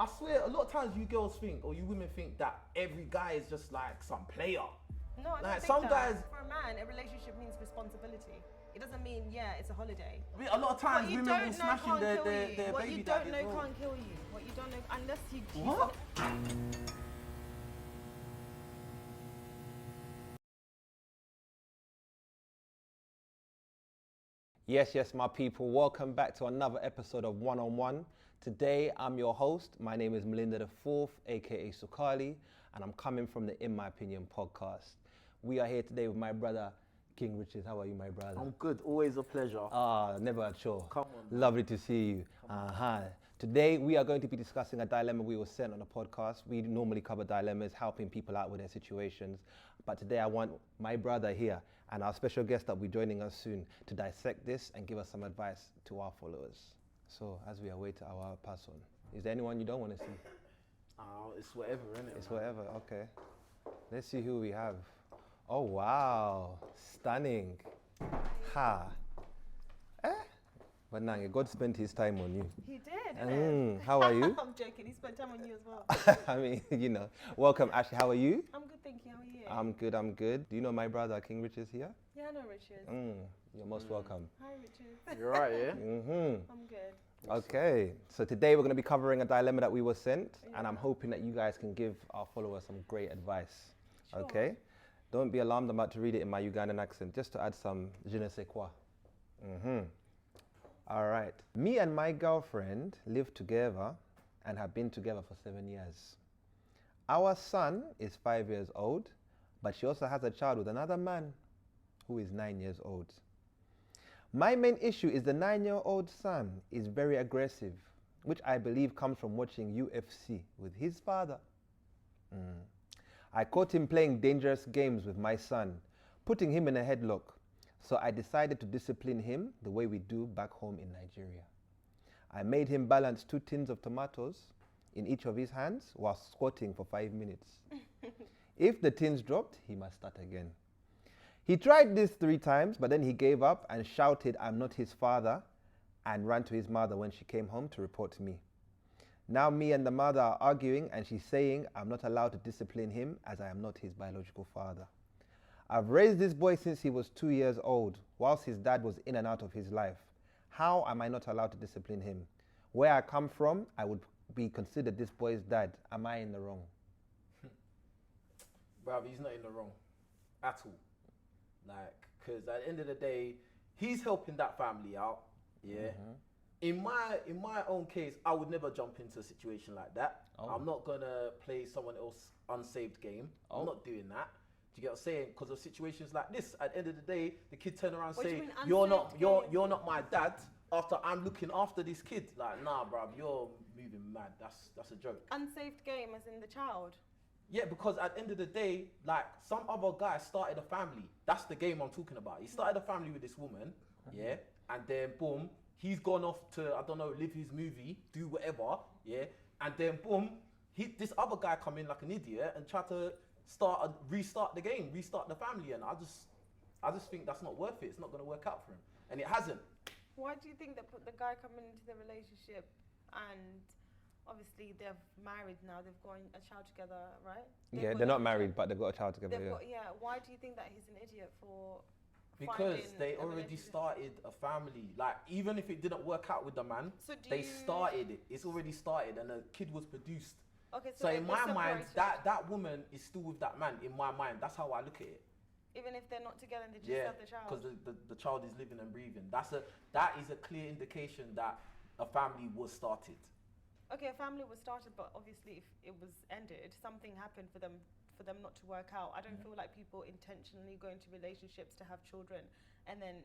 I swear, a lot of times you girls think, or you women think that every guy is just like some player. No, I don't Like think some that. guys, For a man, a relationship means responsibility. It doesn't mean, yeah, it's a holiday. a lot of times What you women don't will know smash in can't their kill you. their What baby you daddy don't as know well. can't kill you. What you don't know, unless you... What? Yes, my people. Welcome back to another episode of One on One. Today, I'm your host. My name is Melinda the Fourth, aka Sukali, and I'm coming from the In My Opinion podcast. We are here today with my brother, King Richard. How are you, my brother? I'm good, always a pleasure. Never at all. Come on, man. Lovely to see you. Today, we are going to be discussing a dilemma we were sent on the podcast. We normally cover dilemmas, helping people out with their situations. But today, I want my brother here and our special guest that will be joining us soon to dissect this and give us some advice to our followers. So, as we await our person, is there anyone you don't want to see? It's whatever, innit? It's whatever, okay. Let's see who we have. Oh, wow. Stunning. Ha. But nah, God spent his time on you. He did, How are you? I'm joking. He spent time on you as well. I mean, welcome, Ashley. How are you? I'm good, thank you. How are you? I'm good. Do you know my brother, King Richard's here? Yeah, I know Richard. You're most welcome. Hi, Richard. You're right, yeah? I'm good. Okay, so today we're going to be covering a dilemma that we were sent, and I'm hoping that you guys can give our followers some great advice. Sure. Okay? Don't be alarmed, I'm about to read it in my Ugandan accent, just to add some je ne sais quoi. All right. Me and my girlfriend live together and have been together for 7 years. Our son is 5 years old, but she also has a child with another man who is 9 years old. My main issue is the 9-year-old son is very aggressive, which I believe comes from watching UFC with his father. I caught him playing dangerous games with my son, putting him in a headlock. So I decided to discipline him the way we do back home in Nigeria. I made him balance 2 tins of tomatoes in each of his hands while squatting for 5 minutes. If the tins dropped, he must start again. He tried this 3 times, but then he gave up and shouted, "I'm not his father," and ran to his mother when she came home to report to me. Now me and the mother are arguing, and she's saying I'm not allowed to discipline him as I am not his biological father. I've raised this boy since he was 2 years old, whilst his dad was in and out of his life. How am I not allowed to discipline him? Where I come from, I would be considered this boy's dad. Am I in the wrong? Bruv, he's not in the wrong at all. Like, because at the end of the day, he's helping that family out, yeah? In my own case, I would never jump into a situation like that. I'm not going to play someone else's unsaved game. I'm not doing that. Do you get what I'm saying? Because of situations like this, at the end of the day, the kid turn around and say, you're not my dad after I'm looking after this kid. Like, nah, bruv, you're moving mad. That's a joke. Unsaved game as in the child? Yeah, because at the end of the day, like, some other guy started a family. That's the game I'm talking about. He started a family with this woman, yeah, and then boom, he's gone off to, I don't know, live his movie, do whatever, yeah, and then boom, this other guy come in like an idiot and try to restart the game, restart the family, and I just think that's not worth it. It's not going to work out for him, and it hasn't. Why do you think that the guy coming into the relationship, and obviously they're married now, they've got a child together, right? They're not married, but they've got a child together. Why do you think that he's an idiot for? Because they already started a family. Like, even if it didn't work out with the man, they started it. It's already started, and a kid was produced. Okay, so in my mind, that woman is still with that man. In my mind, that's how I look at it. Even if they're not together and they just have the child. Because the child is living and breathing. That is a clear indication that a family was started. Okay, a family was started, but obviously if it was ended, something happened for them not to work out. I don't feel like people intentionally go into relationships to have children and then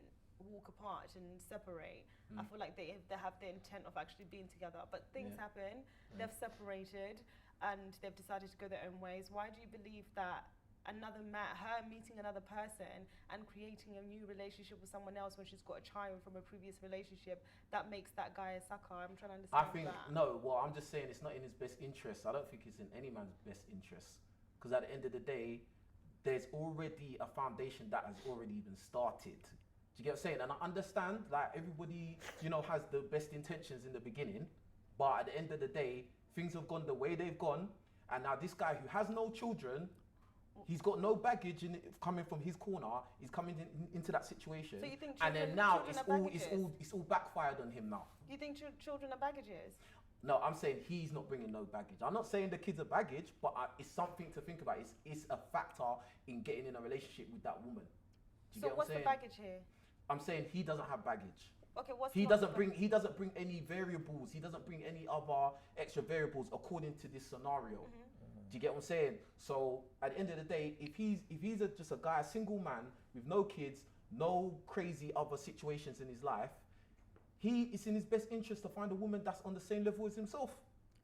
walk apart and separate. I feel like they have the intent of actually being together, but things happen. They've separated and they've decided to go their own ways. Why do you believe that her meeting another person and creating a new relationship with someone else when she's got a child from a previous relationship, that makes that guy a sucker? I'm trying to understand that. No, well, I'm just saying it's not in his best interest. I don't think it's in any man's best interest. Because at the end of the day, there's already a foundation that has already been started. Do you get what I'm saying? And I understand, like, everybody, has the best intentions in the beginning, but at the end of the day, things have gone the way they've gone, and now this guy who has no children, he's got no baggage coming from his corner. He's coming into that situation, So you think and then children- now children it's are all backfired on him now. You think children are baggages? No, I'm saying he's not bringing no baggage. I'm not saying the kids are baggage, but it's something to think about. It's a factor in getting in a relationship with that woman. Do you So get what what's I'm the saying? baggage here? I'm saying he doesn't have baggage. Okay, what's He not doesn't the- bring any variables. He doesn't bring any other extra variables according to this scenario. Do you get what I'm saying? So at the end of the day, if he's just a guy, a single man with no kids, no crazy other situations in his life, it's in his best interest to find a woman that's on the same level as himself.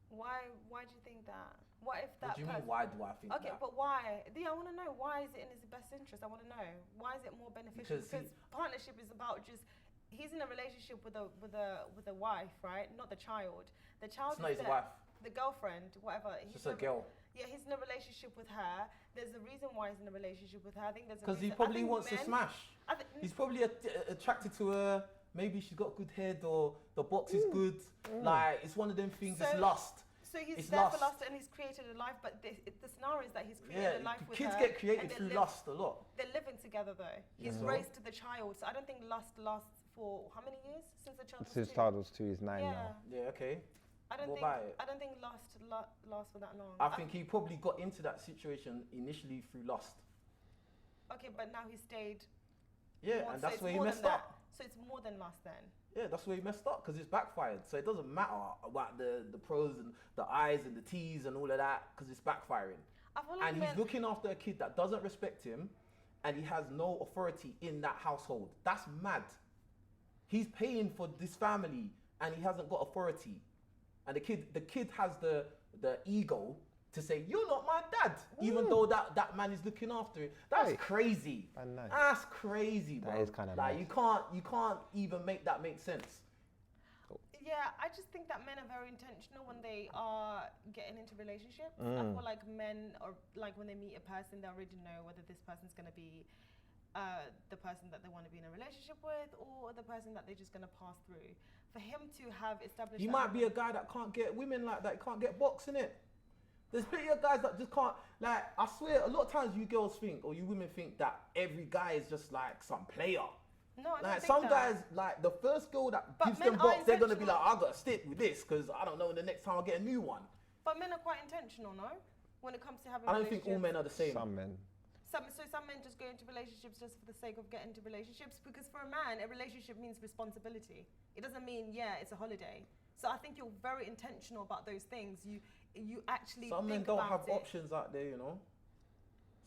Why do you think that? What if that What do you mean? person- Why do I think Okay, that? but why? Yeah, I want to know, why is it in his best interest? I want to know, why is it more beneficial? Because partnership is about just, he's in a relationship with a wife, right? Not the child. The child It's not is his there. wife. The girlfriend, whatever. It's just a girl. Yeah, he's in a relationship with her. There's a reason why he's in a relationship with her. I think there's a Because he reason. I probably think wants to men- smash. I thi- He's probably attracted to her. Maybe she's got good head, or the box is good. Like, it's one of them things. It's So- lust. So he's It's there for lust. lust and he's created a life, but the scenario is that he's created Yeah, a life with kids her. get created and they through live- lust a lot. They're living together though. He's So? raised the child, so I don't think lust lasts for how many years since the child Since was 2? child was 2, he's 9 Yeah, now. Yeah, okay. I don't What think about it? I don't think lust lasts for that long. I think he probably got into that situation initially through lust. Okay, but now he stayed. Yeah, more, and so that's it's where he more than messed that. up. So it's more than lust then. Yeah, that's where he messed up, because it's backfired. So it doesn't matter about the pros and the I's and the T's and all of that, because it's backfiring. I feel like And men, he's looking after a kid that doesn't respect him, and he has no authority in that household. That's mad. He's paying for this family, and he hasn't got authority. And the kid has the ego to say, "You're not my dad," even though that man is looking after it. That's Right. crazy. I know. That's crazy, bro. That is kinda like mad. you can't even make that make sense. yeah, I just think that men are very intentional when they are getting into relationships. I Mm. feel like men are like when they meet a person, they already know whether this person's gonna be the person that they want to be in a relationship with, or the person that they're just gonna pass through. For him to have established, He that might be a guy that can't get women like that. Can't get box in it. There's plenty of guys that just can't. Like, I swear, a lot of times you girls think, or you women think, that every guy is just like some player. No, I don't Like think some that. guys, like the first girl that But gives men them are box, they're gonna be like, intentional. I gotta stick with this because I don't know the next time I get a new one. But men are quite intentional, no? When it comes to having I don't think all men are the same. Some men. Some men just go into relationships just for the sake of getting into relationships, because for a man, a relationship means responsibility. It doesn't mean, yeah, it's a holiday. So I think you're very intentional about those things. You actually Some men think don't about have it. options out there, you know.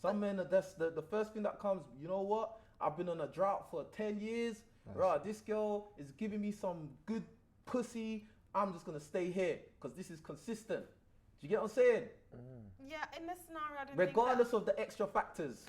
Some men are just the first thing that comes. You know what? I've been on a drought for 10 years. Right, this girl is giving me some good pussy. I'm just gonna stay here because this is consistent. Do you get what I'm saying? Yeah, in this scenario, Regardless of the extra factors.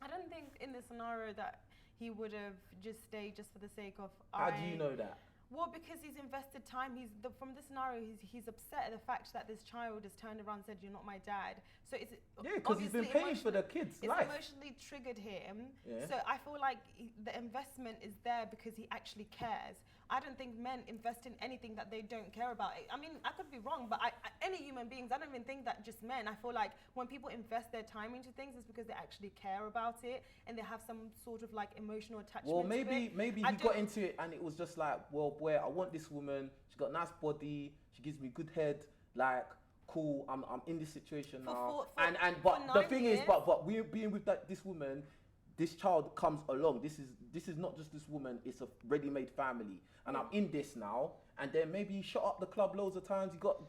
I don't think in this scenario that he would have just stayed just for the sake of. How do you know that? Well, because he's invested time. From this scenario, he's upset at the fact that this child has turned around and said, "You're not my dad." So it's Yeah, because he's been obviously paying for the kid's It's life. emotionally triggered him. Yeah. So I feel like the investment is there because he actually cares. I don't think men invest in anything that they don't care about. I mean, I could be wrong, but any human beings, I don't even think that just men. I feel like when people invest their time into things, it's because they actually care about it and they have some sort of like emotional attachment. Well, to maybe it. maybe I he do- got into it and it was just like, well, boy, I want this woman. She got a nice body. She gives me good head. Like, cool. I'm in this situation now. for But the 9 thing is, years? but we being with this woman, this child comes along. This is not just this woman. It's a ready-made family, and I'm in this now. And then maybe he shot up the club loads of times. He got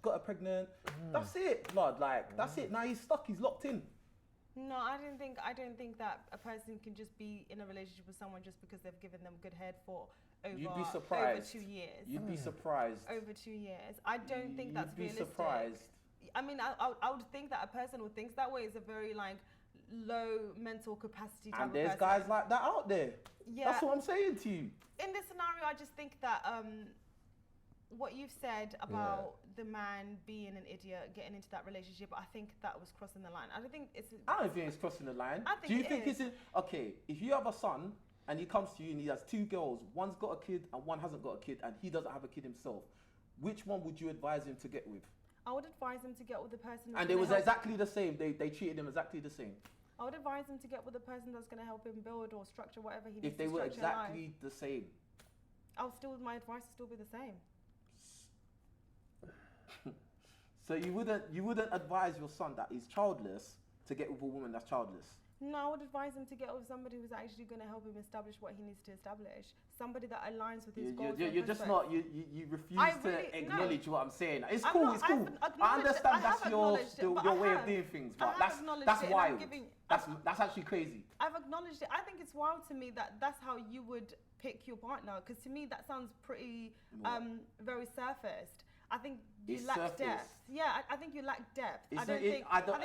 her pregnant. That's it, blood. Like that's it. Now he's stuck. He's locked in. No, I don't think that a person can just be in a relationship with someone just because they've given them good head for You'd be surprised. over 2 years. You'd be surprised. Over 2 years. I don't think that's You'd be realistic. surprised. I mean, I would think that a person who thinks that way is a very like low mental capacity type And of there's person. guys like that out there. Yeah. That's what I'm saying to you. In this scenario, I just think that what you've said about the man being an idiot, getting into that relationship, I think that was crossing the line. I don't think it's. I don't think it's crossing the line. I think Do you it think is. it's okay? If you have a son and he comes to you and he has 2 girls, one's got a kid and one hasn't got a kid, and he doesn't have a kid himself, which one would you advise him to get with? I would advise him to get with the person. And it was exactly the same. They treated him exactly the same. I would advise him to get with the person that's going to help him build or structure whatever he needs If they to were structure life. exactly the same. My advice would still be the same. So you wouldn't advise your son that he's childless to get with a woman that's childless? No, I would advise him to get with somebody who's actually going to help him establish what he needs to establish. Somebody that aligns with his goals. You're just not. You refuse to acknowledge what I'm saying. It's cool. It's cool. I understand that's your way of doing things, but that's wild. That's actually crazy. I've acknowledged it. I think it's wild to me that that's how you would pick your partner, because to me that sounds pretty very surfaced. I think you lack depth. Yeah, I think you lack depth. I think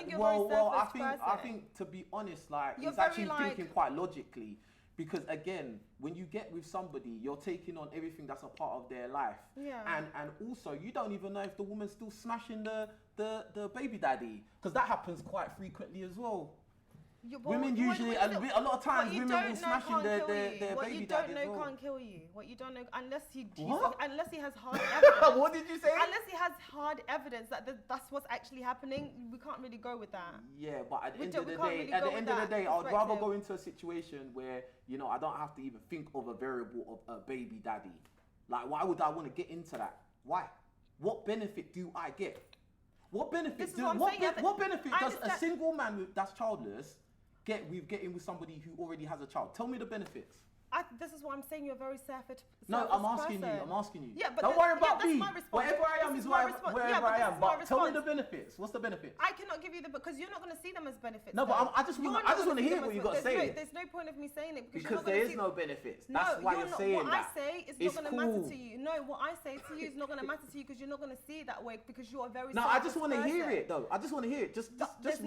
you're very surface person. I think to be honest, like it's actually thinking quite logically, because again, when you get with somebody, you're taking on everything that's a part of their life. Yeah. And also, you don't even know if the woman's still smashing the baby daddy, because that happens quite frequently as well. Women usually, a lot of times, women will smashing their baby daddy as well. What you don't know can't kill you. What you don't know, unless he has hard evidence. What did you say? Unless he has hard evidence that that's what's actually happening, we can't really go with that. Yeah, but at the end of the day, I would rather go into a situation where, you know, I don't have to even think of a variable of a baby daddy. Like, why would I want to get into that? Why? What benefit do I get? What benefit does a single man that's childless get with getting with somebody who already has a child? Tell me the benefits. This is what I'm saying. You're very selfish. No, I'm asking you. Yeah, but don't worry about me. My response. Wherever I am is wherever I am. But tell me the benefits. What's the benefit? I cannot give you because you're not going to see them as benefits. No, but I just want to hear what you got to say. There's no point of me saying it because there is no benefits. That's why you're saying that. What I say is not going to matter to you. No, what I say to you is not going to matter to you because you're not going to see it that way because you're a very. No, I just want to hear it though. I just want to hear it. Just list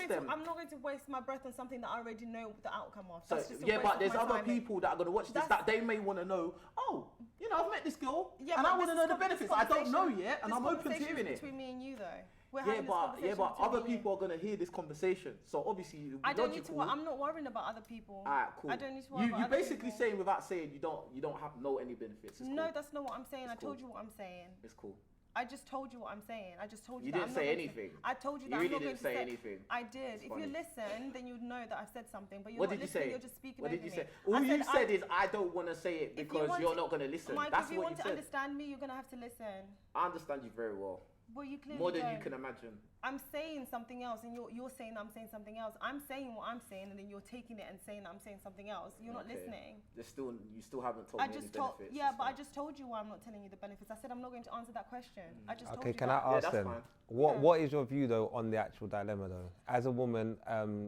them. I'm not going to waste my breath on something that I already know the outcome of. So yeah, but there's other people that are going to watch this that they may want to know. Oh, you know, I've met this girl, and I want to know the benefits. I don't know yet, and I'm open to hearing it. Between me and you, though. But other people are going to hear this conversation. So obviously, I don't need to. I'm not worrying about other people. Alright, cool. I don't need to worry about you other basically people. saying without saying you don't know any benefits. No, that's not what I'm saying. I told you what I'm saying. It's cool. I just told you what I'm saying. I just told you. You didn't say anything. I told you that you really I'm not didn't say anything. I did. If you listen, then you'd know that I've said something. But you're what not did you listening. say? You're just speaking. What did you me. say? All you said is I don't want to say it because you're not going to listen. Mike, That's if you what want you to said. understand me, you're going to have to listen. I understand you very well. Well, you clearly more than don't. you can imagine. I'm saying something else, and you're saying I'm saying something else. I'm saying what I'm saying, and then you're taking it and saying I'm saying something else. You're not listening. You still haven't told me any benefits. Yeah, but I just told you why I'm not telling you the benefits. I said I'm not going to answer that question. I just told you. Okay, can I ask then? What is your view though on the actual dilemma though? As a woman,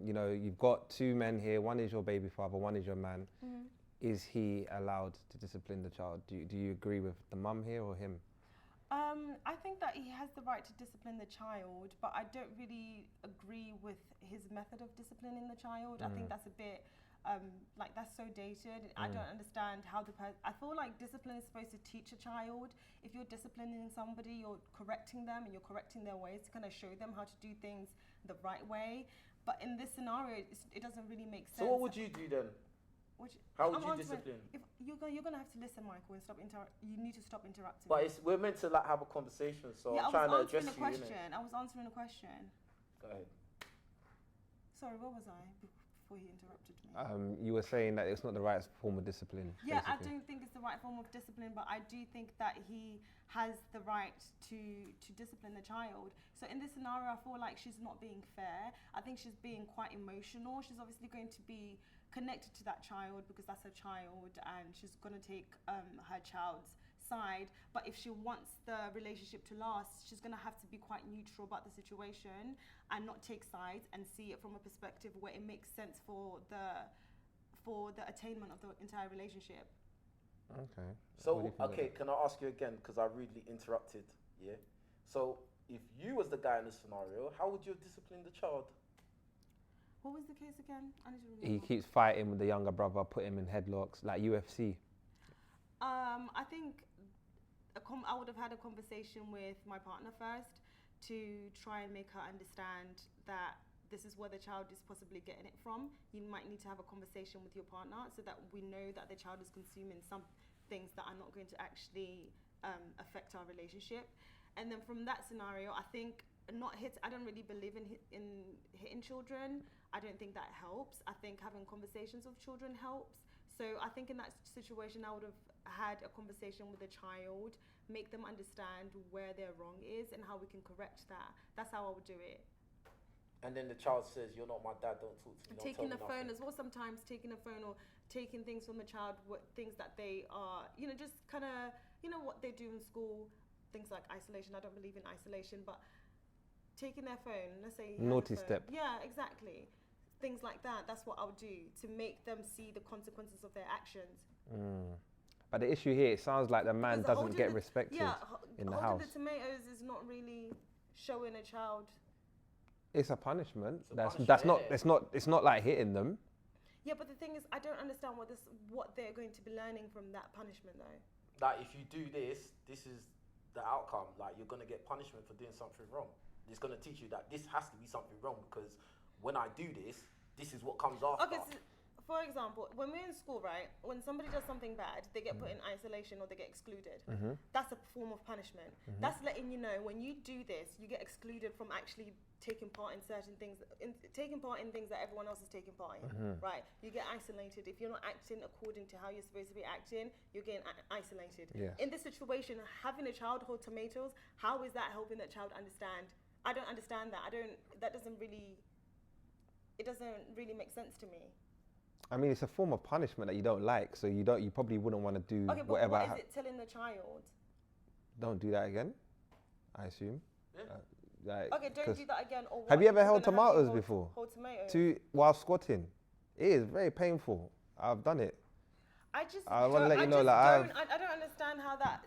you know, you've got two men here. One is your baby father. One is your man. Mm-hmm. Is he allowed to discipline the child? Do you agree with the mum here or him? I think that he has the right to discipline the child, but I don't really agree with his method of disciplining the child. I think that's a bit, that's so dated. I don't understand how I feel like discipline is supposed to teach a child. If you're disciplining somebody, you're correcting them and you're correcting their ways to kind of show them how to do things the right way. But in this scenario, it doesn't really make sense. So what would you do then? How would you discipline? If you're going to have to listen, Michael, and you need to stop interrupting. But we're meant to have a conversation, so I'm trying to address you. I was answering a question. Go ahead. Sorry, where was I before he interrupted me? You were saying that it's not the right form of discipline. Yeah, basically. I don't think it's the right form of discipline, but I do think that he has the right to discipline the child. So in this scenario, I feel like she's not being fair. I think she's being quite emotional. She's obviously going to be connected to that child because that's her child, and she's going to take her child's side. But if she wants the relationship to last, she's going to have to be quite neutral about the situation and not take sides and see it from a perspective where it makes sense for the attainment of the entire relationship. Okay. So, can I ask you again, because I rudely interrupted, yeah? So, if you was the guy in the scenario, how would you have disciplined the child? What was the case again? I need to remember. He keeps fighting with the younger brother, put him in headlocks, like UFC. I think I would have had a conversation with my partner first to try and make her understand that this is where the child is possibly getting it from. You might need to have a conversation with your partner so that we know that the child is consuming some things that are not going to actually affect our relationship. And then from that scenario, I think I don't really believe in hitting children. I don't think that helps. I think having conversations with children helps. So I think in that situation, I would have had a conversation with a child, make them understand where their wrong is and how we can correct that. That's how I would do it. And then the child says, "You're not my dad. Don't talk to me." Don't Taking tell the me phone nothing. as well. Sometimes taking a phone or taking things from a child, things that they are, just kind of, what they do in school, things like isolation. I don't believe in isolation, but taking their phone, let's say he has a Naughty phone. step. Yeah, exactly. Things like that. That's what I would do to make them see the consequences of their actions. But the issue here, it sounds like the man Because doesn't get respected in the house. holding the tomatoes is not really showing a child. It's a punishment. It's a That's punishment, not. It's not like hitting them. Yeah, but the thing is, I don't understand what they're going to be learning from that punishment, though. Like, if you do this, this is the outcome. Like, you're gonna get punishment for doing something wrong. It's gonna teach you that this has to be something wrong, because when I do this, this is what comes after. Okay, so for example, when we're in school, right, when somebody does something bad, they get put in isolation or they get excluded. That's a form of punishment. That's letting you know, when you do this, you get excluded from actually taking part in certain things, taking part in things that everyone else is taking part in, right? You get isolated. If you're not acting according to how you're supposed to be acting, you're getting isolated. Yes. In this situation, having a child hold tomatoes, how is that helping that child understand? I don't understand that. That doesn't really, it doesn't really make sense to me. I mean, it's a form of punishment that you don't like, so you probably wouldn't want to do Okay, but whatever. what is it telling the child? Don't do that again, I assume. Yeah. Okay, don't do that again. Or what? Have you ever You're held gonna have tomatoes to before? Hold tomatoes. While squatting? It is very painful. I've done it. I just. I wanna let you know, just like, I don't understand how that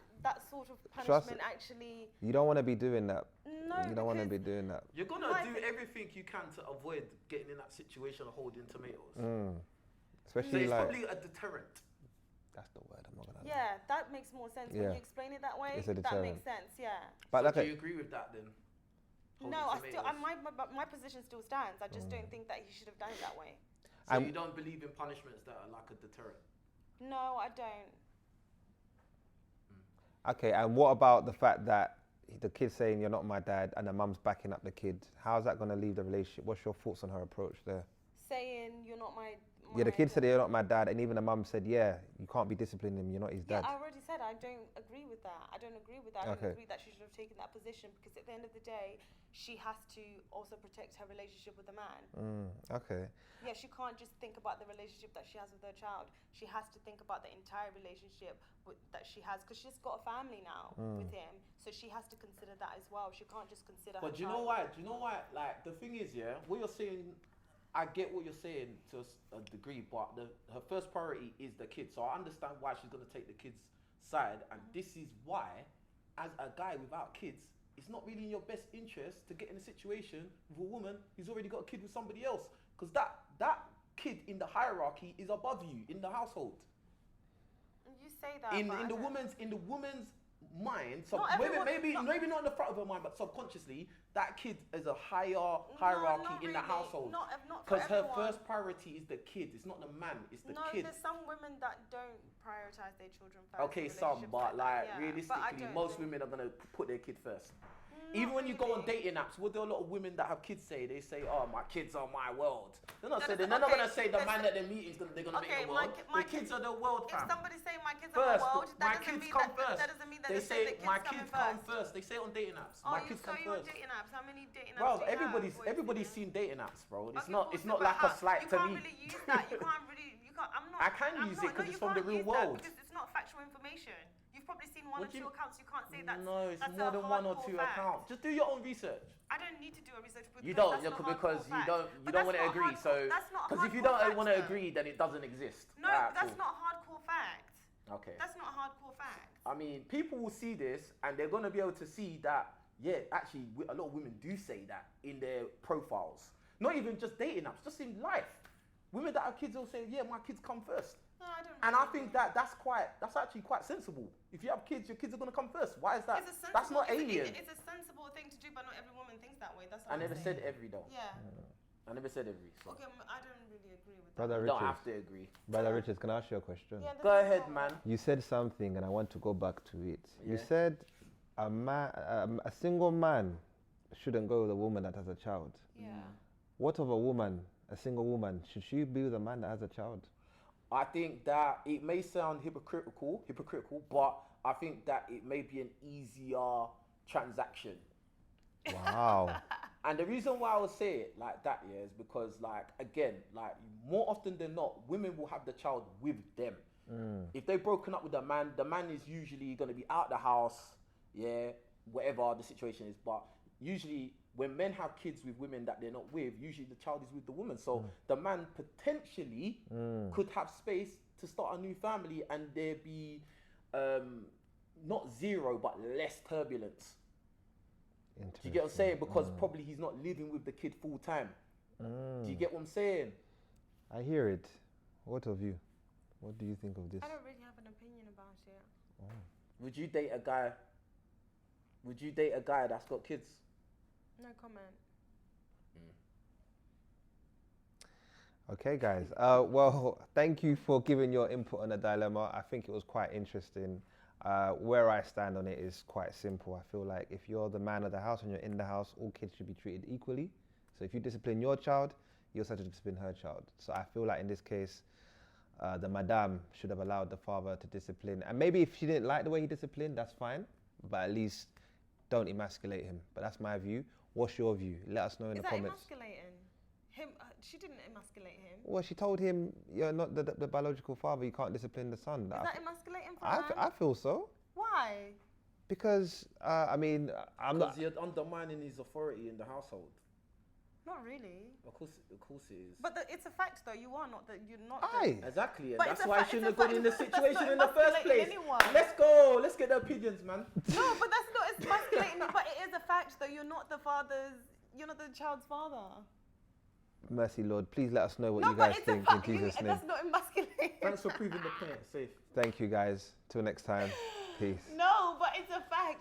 sort of punishment actually. You don't want to be doing that. No, You don't want to be doing that. You're gonna do everything you can to avoid getting in that situation of holding tomatoes. So Especially it's like. probably a deterrent. That's the word. I'm not gonna. Yeah, that makes more sense when Yeah. you explain it that way. It's a That deterrent. makes sense. Yeah. But So like do you agree with that then? No, Holding tomatoes? my position still stands. I just don't think that he should have done it that way. So you don't believe in punishments that are like a deterrent? No, I don't. Okay, and what about the fact that the kid's saying you're not my dad and the mum's backing up the kid? How's that going to leave the relationship? What's your thoughts on her approach there? Saying you're not my. Yeah, the kid said you're not my dad, and even the mum said, yeah, you can't be disciplining him, you're not his dad. Yeah, I already said I don't agree with that. I don't agree with that. I don't agree that she should have taken that position, because at the end of the day, she has to also protect her relationship with the man. Okay. Yeah, she can't just think about the relationship that she has with her child. She has to think about the entire relationship that she has, because she's got a family now with him. So she has to consider that as well. She can't just consider her But do you know why? Do you know why? Like, the thing is, yeah, what you're saying, I get what you're saying to a degree, but her first priority is the kid. So I understand why she's going to take the kid's side. And this is why, as a guy without kids, it's not really in your best interest to get in a situation with a woman who's already got a kid with somebody else. Because that kid in the hierarchy is above you in the household. You say that. In but the woman's mind, so Not everyone- maybe not in the front of her mind, but subconsciously, that kid is a higher hierarchy not in the really. household. Not for Because her everyone. first priority is the kid. It's not the man. It's the No, kid. there's some women that don't prioritize their children first. Okay, in some, relationships but that, like yeah. realistically, But I don't most think- women are gonna put their kid first. Not Even when you go on really. dating apps, what do a lot of women that have kids say? They say, "Oh, my kids are my world." They're not That saying. is- They're not okay, gonna say the let's man say- that they're meeting they're gonna Okay, make the my world. ki- my The kids kids- are the world, If fam. somebody say my kids First, are the world, my that doesn't kids mean come that, first. that doesn't mean that They the say my kids kids coming come first. They say it on dating apps. Oh, My you kids so come you're on first. dating apps. How many dating apps Bro, do you have? everybody's seen dating apps, bro. It's Okay, not bullshit, like but a slight you to can't me. really use that. You can't really. You can't. I'm not. I can I'm use not, it 'cause no, it's you from the can't real use that world. because it's not factual information. You've probably seen one What or do two you- accounts. You can't say that's. No, it's that's more a than one or hardcore two fact. accounts. Just do your own research. I don't need to do a research because You don't, that's not because hardcore you fact. don't But want that's to not agree. hardcore- So, that's not because if you hardcore don't facts, want to though. agree, then it doesn't exist. No, Alright, that's cool. not hardcore fact. Okay. That's not hardcore fact. I mean, people will see this and they're gonna be able to see that. Yeah, actually, a lot of women do say that in their profiles. Not even just dating apps, just in life. Women that have kids will say, "Yeah, my kids come first." No, I don't. And I really think agree. that's actually quite sensible. If you have kids, your kids are gonna come first. Why is that? It's a sensible, That's not it's a- alien. It's a sensible thing to do, but not every woman thinks that way. That's what I I'm never saying. said every though. Yeah. I never said every. So. Okay, I don't really agree with that. Brother You don't Richards. have to agree. Brother Richards, can I ask you a question? Yeah, there's Go nothing ahead, wrong with man. that. You said something, and I want to go back to it. You Yeah. said A single man shouldn't go with a woman that has a child. Yeah. What of a woman, a single woman? Should she be with a man that has a child? I think that it may sound hypocritical, but I think that it may be an easier transaction. Wow. And the reason why I would say it like that, yeah, is because, like, again, like, more often than not, women will have the child with them. If they've broken up with the man is usually going to be out the house, yeah, whatever the situation is. But usually, when men have kids with women that they're not with, usually the child is with the woman. So the man potentially could have space to start a new family, and there be not zero, but less turbulence. Do you get what I'm saying? Because probably he's not living with the kid full time. Do you get what I'm saying? I hear it. What of you? What do you think of this? I don't really have an opinion about it. Would you date a guy? Would you date a guy that's got kids? No comment. Okay, guys. Well, thank you for giving your input on the dilemma. I think it was quite interesting. Where I stand on it is quite simple. I feel like if you're the man of the house and you're in the house, all kids should be treated equally. So if you discipline your child, you also have to discipline her child. So I feel like in this case, the madame should have allowed the father to discipline. And maybe if she didn't like the way he disciplined, that's fine. But at least don't emasculate him. But that's my view. What's your view? Let us know in the comments. Is that emasculating? Him? She didn't emasculate him. Well, she told him, you're not the biological father, you can't discipline the son. Is that emasculating for a man? I feel so. Why? Because, I mean, I'm not... Because you're undermining his authority in the household. Not really. Of course it is. But it's a fact, though. You're not. Aye. Exactly, and But that's it's a why I fact- shouldn't it's have a gone in the fact- that's situation not in the first emasculating place. anyone. Let's go. Let's get the opinions, man. No, but that's not emasculating. But it is a fact, though. You're not the child's father. Mercy, Lord, please let us know what No, you but guys it's a think in fact. Jesus' name. That's not emasculating. Thanks for proving the point. Safe. Thank you, guys. Till next time. Peace. No, but it's a fact.